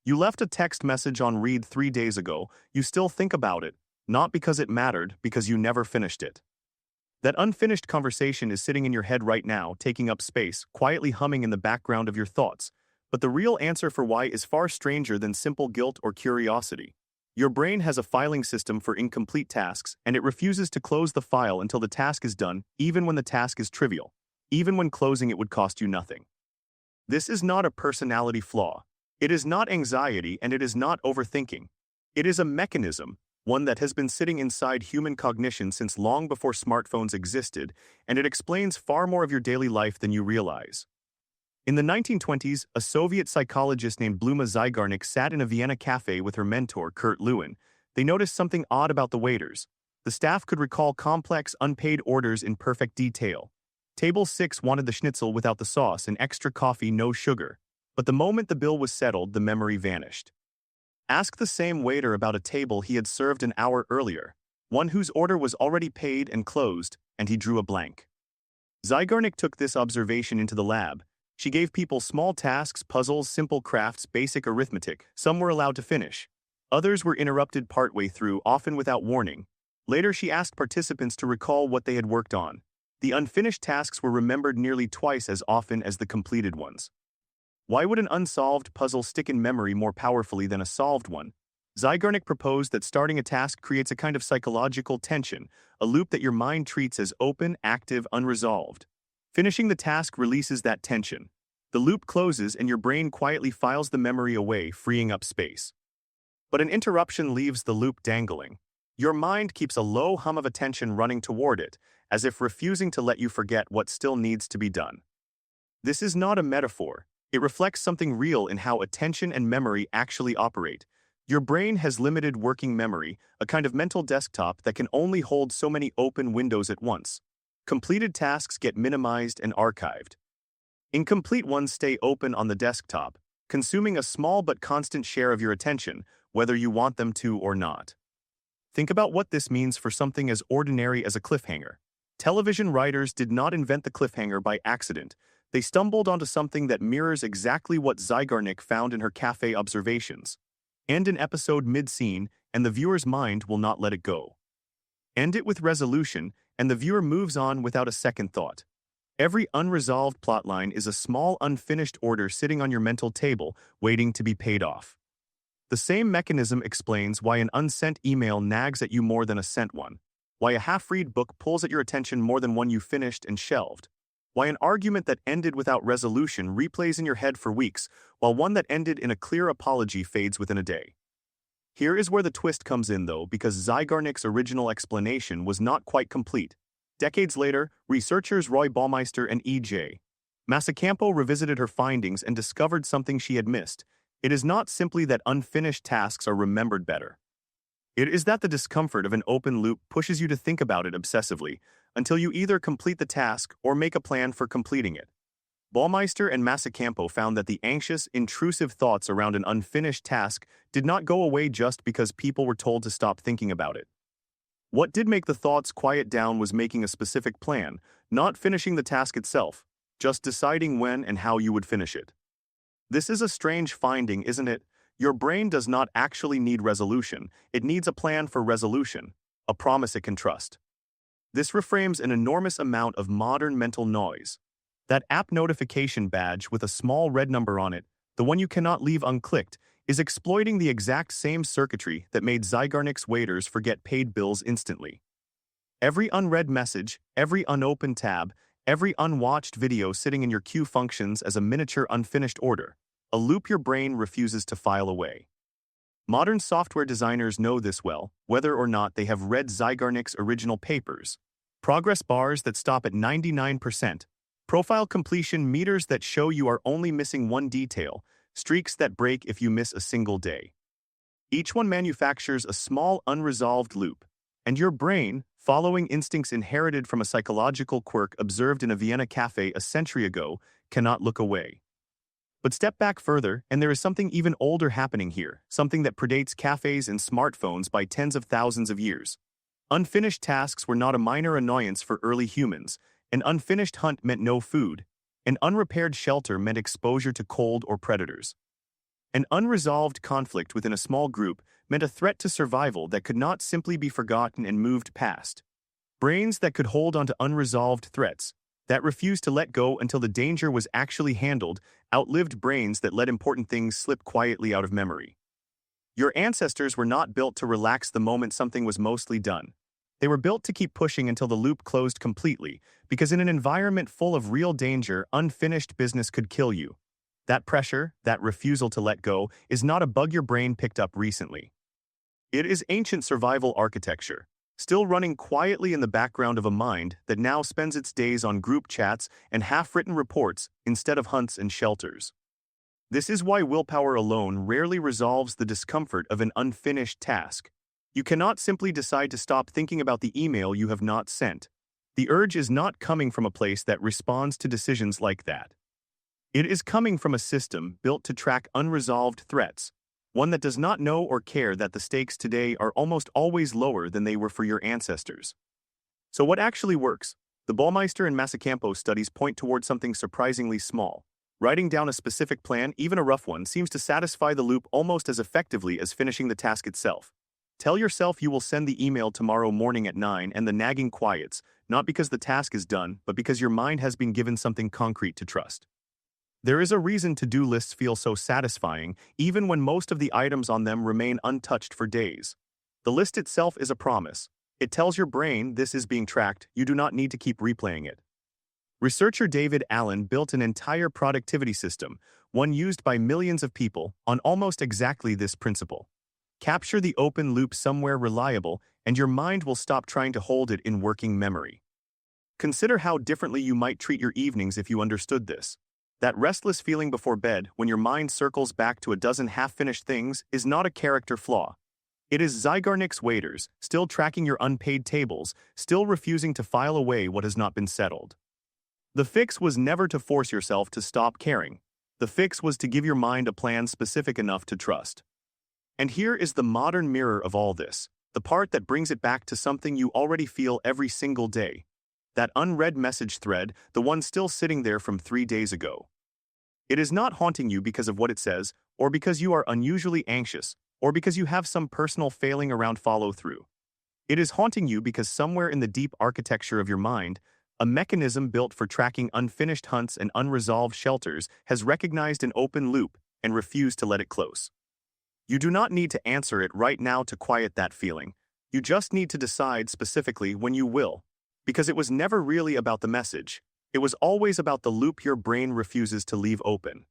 You left a text message on read 3 days ago, you still think about it, not because it mattered, because you never finished it. That unfinished conversation is sitting in your head right now, taking up space, quietly humming in the background of your thoughts. But the real answer for why is far stranger than simple guilt or curiosity. Your brain has a filing system for incomplete tasks, and it refuses to close the file until the task is done, even when the task is trivial, even when closing it would cost you nothing. This is not a personality flaw. It is not anxiety, and it is not overthinking. It is a mechanism, one that has been sitting inside human cognition since long before smartphones existed, and it explains far more of your daily life than you realize. In the 1920s, a Soviet psychologist named Bluma Zeigarnik sat in a Vienna cafe with her mentor, Kurt Lewin. They noticed something odd about the waiters. The staff could recall complex, unpaid orders in perfect detail. Table 6 wanted the schnitzel without the sauce and extra coffee, no sugar. But the moment the bill was settled, the memory vanished. Ask the same waiter about a table he had served an hour earlier, one whose order was already paid and closed, and he drew a blank. Zeigarnik took this observation into the lab. She gave people small tasks, puzzles, simple crafts, basic arithmetic. Some were allowed to finish. Others were interrupted partway through, often without warning. Later, she asked participants to recall what they had worked on. The unfinished tasks were remembered nearly twice as often as the completed ones. Why would an unsolved puzzle stick in memory more powerfully than a solved one? Zeigarnik proposed that starting a task creates a kind of psychological tension, a loop that your mind treats as open, active, unresolved. Finishing the task releases that tension. The loop closes and your brain quietly files the memory away, freeing up space. But an interruption leaves the loop dangling. Your mind keeps a low hum of attention running toward it, as if refusing to let you forget what still needs to be done. This is not a metaphor. It reflects something real in how attention and memory actually operate. Your brain has limited working memory, a kind of mental desktop that can only hold so many open windows at once. Completed tasks get minimized and archived. Incomplete ones stay open on the desktop, consuming a small but constant share of your attention, whether you want them to or not. Think about what this means for something as ordinary as a cliffhanger. Television writers did not invent the cliffhanger by accident. They stumbled onto something that mirrors exactly what Zeigarnik found in her cafe observations. End an episode mid-scene, and the viewer's mind will not let it go. End it with resolution, and the viewer moves on without a second thought. Every unresolved plotline is a small unfinished order sitting on your mental table, waiting to be paid off. The same mechanism explains why an unsent email nags at you more than a sent one, why a half-read book pulls at your attention more than one you finished and shelved, why an argument that ended without resolution replays in your head for weeks, while one that ended in a clear apology fades within a day. Here is where the twist comes in, though, because Zeigarnik's original explanation was not quite complete. Decades later, researchers Roy Baumeister and E.J. Masacampo revisited her findings and discovered something she had missed. It is not simply that unfinished tasks are remembered better. It is that the discomfort of an open loop pushes you to think about it obsessively, until you either complete the task or make a plan for completing it. Baumeister and Masacampo found that the anxious, intrusive thoughts around an unfinished task did not go away just because people were told to stop thinking about it. What did make the thoughts quiet down was making a specific plan, not finishing the task itself, just deciding when and how you would finish it. This is a strange finding, isn't it? Your brain does not actually need resolution, it needs a plan for resolution, a promise it can trust. This reframes an enormous amount of modern mental noise. That app notification badge with a small red number on it, the one you cannot leave unclicked, is exploiting the exact same circuitry that made Zeigarnik's waiters forget paid bills instantly. Every unread message, every unopened tab, every unwatched video sitting in your queue functions as a miniature unfinished order, a loop your brain refuses to file away. Modern software designers know this well, whether or not they have read Zeigarnik's original papers. Progress bars that stop at 99%, profile completion meters that show you are only missing one detail, streaks that break if you miss a single day. Each one manufactures a small unresolved loop, and your brain, following instincts inherited from a psychological quirk observed in a Vienna cafe a century ago, cannot look away. But step back further, and there is something even older happening here, something that predates cafes and smartphones by tens of thousands of years. Unfinished tasks were not a minor annoyance for early humans. An unfinished hunt meant no food. An unrepaired shelter meant exposure to cold or predators. An unresolved conflict within a small group meant a threat to survival that could not simply be forgotten and moved past. Brains that could hold onto unresolved threats, that refused to let go until the danger was actually handled, outlived brains that let important things slip quietly out of memory. Your ancestors were not built to relax the moment something was mostly done. They were built to keep pushing until the loop closed completely, because in an environment full of real danger, unfinished business could kill you. That pressure, that refusal to let go, is not a bug your brain picked up recently. It is ancient survival architecture, still running quietly in the background of a mind that now spends its days on group chats and half-written reports instead of hunts and shelters. This is why willpower alone rarely resolves the discomfort of an unfinished task. You cannot simply decide to stop thinking about the email you have not sent. The urge is not coming from a place that responds to decisions like that. It is coming from a system built to track unresolved threats, one that does not know or care that the stakes today are almost always lower than they were for your ancestors. So what actually works? The Baumeister and Masacampo studies point towards something surprisingly small. Writing down a specific plan, even a rough one, seems to satisfy the loop almost as effectively as finishing the task itself. Tell yourself you will send the email tomorrow morning at 9 and the nagging quiets, not because the task is done, but because your mind has been given something concrete to trust. There is a reason to-do lists feel so satisfying, even when most of the items on them remain untouched for days. The list itself is a promise. It tells your brain this is being tracked, you do not need to keep replaying it. Researcher David Allen built an entire productivity system, one used by millions of people, on almost exactly this principle. Capture the open loop somewhere reliable, and your mind will stop trying to hold it in working memory. Consider how differently you might treat your evenings if you understood this. That restless feeling before bed when your mind circles back to a dozen half-finished things is not a character flaw. It is Zeigarnik's waiters, still tracking your unpaid tables, still refusing to file away what has not been settled. The fix was never to force yourself to stop caring. The fix was to give your mind a plan specific enough to trust. And here is the modern mirror of all this, the part that brings it back to something you already feel every single day. That unread message thread, the one still sitting there from 3 days ago. It is not haunting you because of what it says, or because you are unusually anxious, or because you have some personal failing around follow-through. It is haunting you because somewhere in the deep architecture of your mind, a mechanism built for tracking unfinished hunts and unresolved shelters has recognized an open loop and refused to let it close. You do not need to answer it right now to quiet that feeling. You just need to decide specifically when you will. Because it was never really about the message. It was always about the loop your brain refuses to leave open.